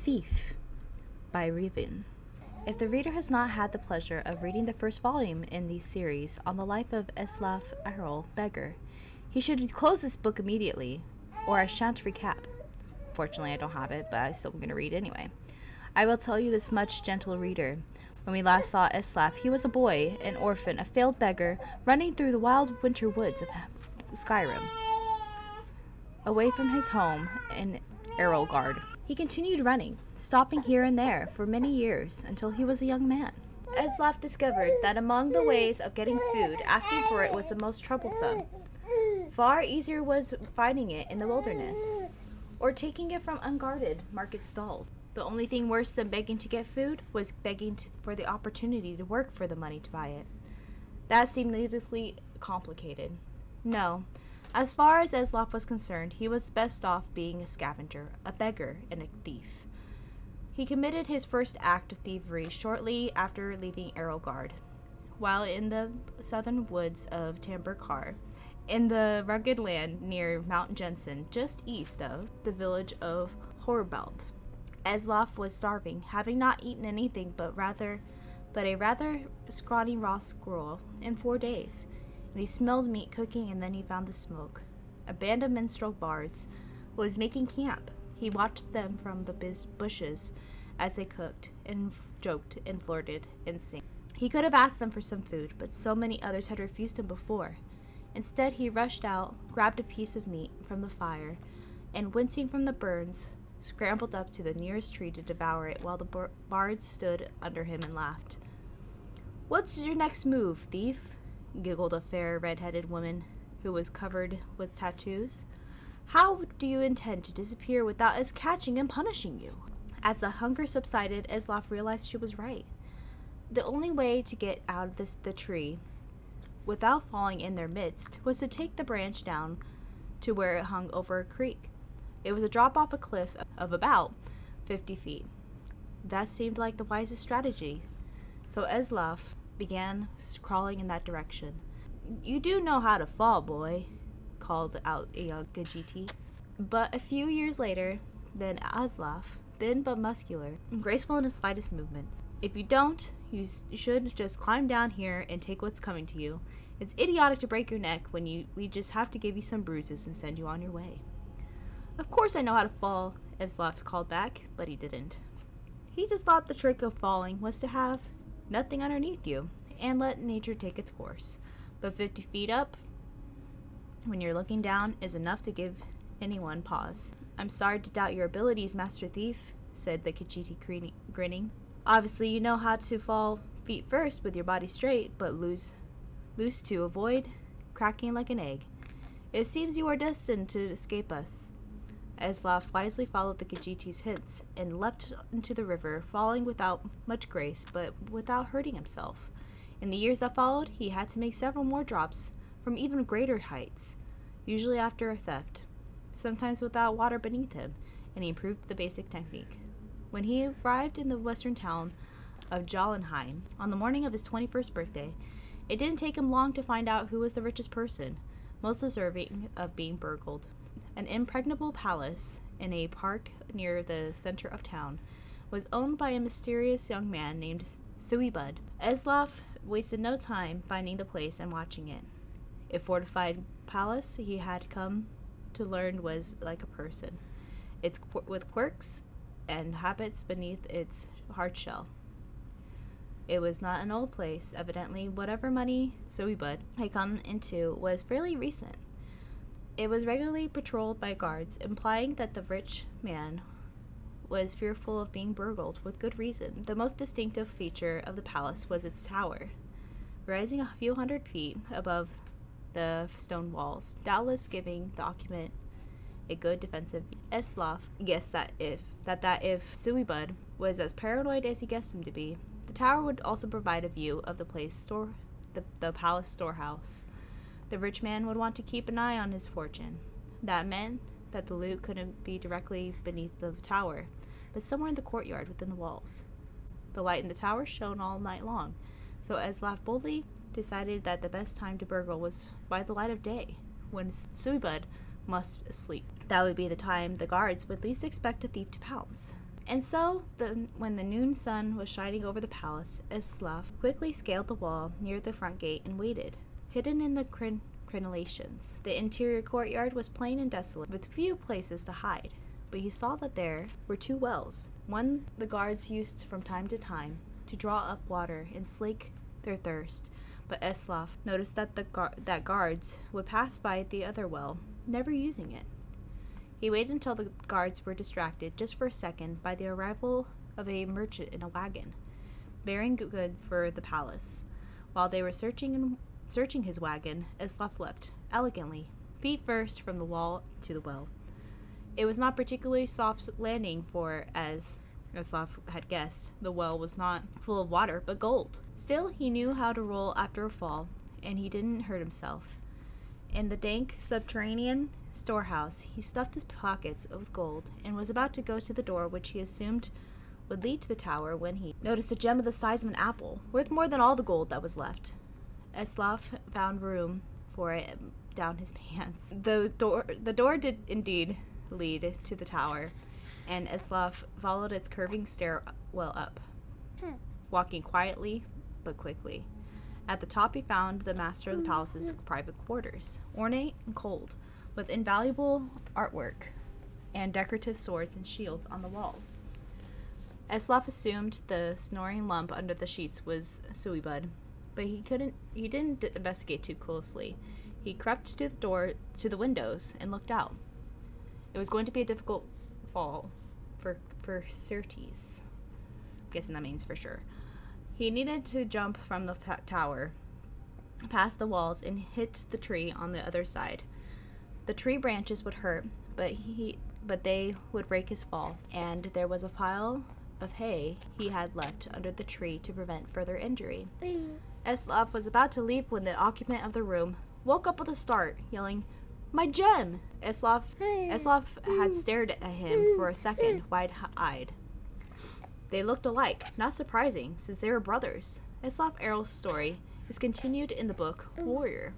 Thief by Reuben. If the reader has not had the pleasure of reading the first volume in the series on the life of Eslaf Errol Beggar, he should close this book immediately, or I shan't recap. Fortunately, I don't have it, but I'm still going to read anyway. I will tell you this much, gentle reader. When we last saw Eslaf, he was a boy, an orphan, a failed beggar, running through the wild winter woods of Skyrim, away from his home in Errolgard. He continued running, stopping here and there for many years until he was a young man. Eslaf discovered that among the ways of getting food, asking for it was the most troublesome. Far easier was finding it in the wilderness, or taking it from unguarded market stalls. The only thing worse than begging to get food was begging for the opportunity to work for the money to buy it. That seemed needlessly complicated. No. As far as Eslaf was concerned, he was best off being a scavenger, a beggar, and a thief. He committed his first act of thievery shortly after leaving Errolgard, while in the southern woods of Tamburkar, in the rugged land near Mount Jensen, just east of the village of Horbald. Eslaf was starving, having not eaten anything but a rather scrawny raw squirrel in 4 days. And he smelled meat cooking, and then he found the smoke. A band of minstrel bards was making camp. He watched them from the bushes as they cooked and joked and flirted and sang. He could have asked them for some food, but so many others had refused him before. Instead, he rushed out, grabbed a piece of meat from the fire, and wincing from the burns, scrambled up to the nearest tree to devour it while the bards stood under him and laughed. "What's your next move, thief?" giggled a fair red-headed woman who was covered with tattoos. "How do you intend to disappear without us catching and punishing you?" As the hunger subsided, Eslaf realized she was right. The only way to get out of the tree without falling in their midst was to take the branch down to where it hung over a creek. It was a drop off a cliff of about 50 feet. That seemed like the wisest strategy, so Eslaf began crawling in that direction. "You do know how to fall, boy," called out a young Khajiit. But a few years later, then Eslaf, thin but muscular, and graceful in his slightest movements. "If you don't, you should just climb down here and take what's coming to you. It's idiotic to break your neck when we just have to give you some bruises and send you on your way." "Of course I know how to fall," Eslaf called back, but he didn't. He just thought the trick of falling was to have nothing underneath you and let nature take its course. But 50 feet up, when you're looking down, is enough to give anyone pause. "I'm sorry to doubt your abilities, Master Thief," said the Khajiit, grinning. "Obviously you know how to fall feet first with your body straight, but loose to avoid cracking like an egg. It seems you are destined to escape us." Eslaf wisely followed the Khajiit's hints and leapt into the river, falling without much grace, but without hurting himself. In the years that followed, he had to make several more drops from even greater heights, usually after a theft, sometimes without water beneath him, and he improved the basic technique. When he arrived in the western town of Jolenheim on the morning of his 21st birthday, it didn't take him long to find out who was the richest person, most deserving of being burgled. An impregnable palace in a park near the center of town was owned by a mysterious young man named Suibud. Eslaf wasted no time finding the place and watching it. A fortified palace he had come to learn was like a person, with quirks and habits beneath its hard shell. It was not an old place. Evidently, whatever money Suibud had come into was fairly recent. It was regularly patrolled by guards, implying that the rich man was fearful of being burgled, with good reason. The most distinctive feature of the palace was its tower, rising a few hundred feet above the stone walls, doubtless giving the occupant a good defensive. Eslaf guessed that if Suibud was as paranoid as he guessed him to be, the tower would also provide a view of the palace storehouse. The rich man would want to keep an eye on his fortune. That meant that the loot couldn't be directly beneath the tower, but somewhere in the courtyard within the walls. The light in the tower shone all night long, so Eslaf boldly decided that the best time to burgle was by the light of day, when Suibud must sleep. That would be the time the guards would least expect a thief to pounce. And so, when the noon sun was shining over the palace, Eslaf quickly scaled the wall near the front gate and waited, hidden in the crenellations. The interior courtyard was plain and desolate, with few places to hide, but he saw that there were 2 wells, one the guards used from time to time to draw up water and slake their thirst, but Eslaf noticed that that guards would pass by the other well, never using it. He waited until the guards were distracted just for a second by the arrival of a merchant in a wagon, bearing goods for the palace. While they were searching his wagon, Eslaf leapt, elegantly, feet first, from the wall to the well. It was not particularly soft landing, for, as Eslaf had guessed, the well was not full of water, but gold. Still, he knew how to roll after a fall, and he didn't hurt himself. In the dank subterranean storehouse, he stuffed his pockets with gold and was about to go to the door which he assumed would lead to the tower when he noticed a gem of the size of an apple, worth more than all the gold that was left. Eslaf found room for it down his pants. The door did indeed lead to the tower, and Eslaf followed its curving stairwell up, walking quietly but quickly. At the top he found the master of the palace's private quarters, ornate and cold, with invaluable artwork and decorative swords and shields on the walls. Eslaf assumed the snoring lump under the sheets was Suibud, but he didn't investigate too closely. He crept to the windows and looked out. It was going to be a difficult fall for certes. I'm guessing that means for sure. He needed to jump from the tower, past the walls, and hit the tree on the other side. The tree branches would hurt, but they would break his fall, and there was a pile of hay he had left under the tree to prevent further injury. Eslaf was about to leap when the occupant of the room woke up with a start, yelling, "My gem!" Eslaf had stared at him for a second, wide-eyed. They looked alike, not surprising, since they were brothers. Eslaf Errol's story is continued in the book Warrior.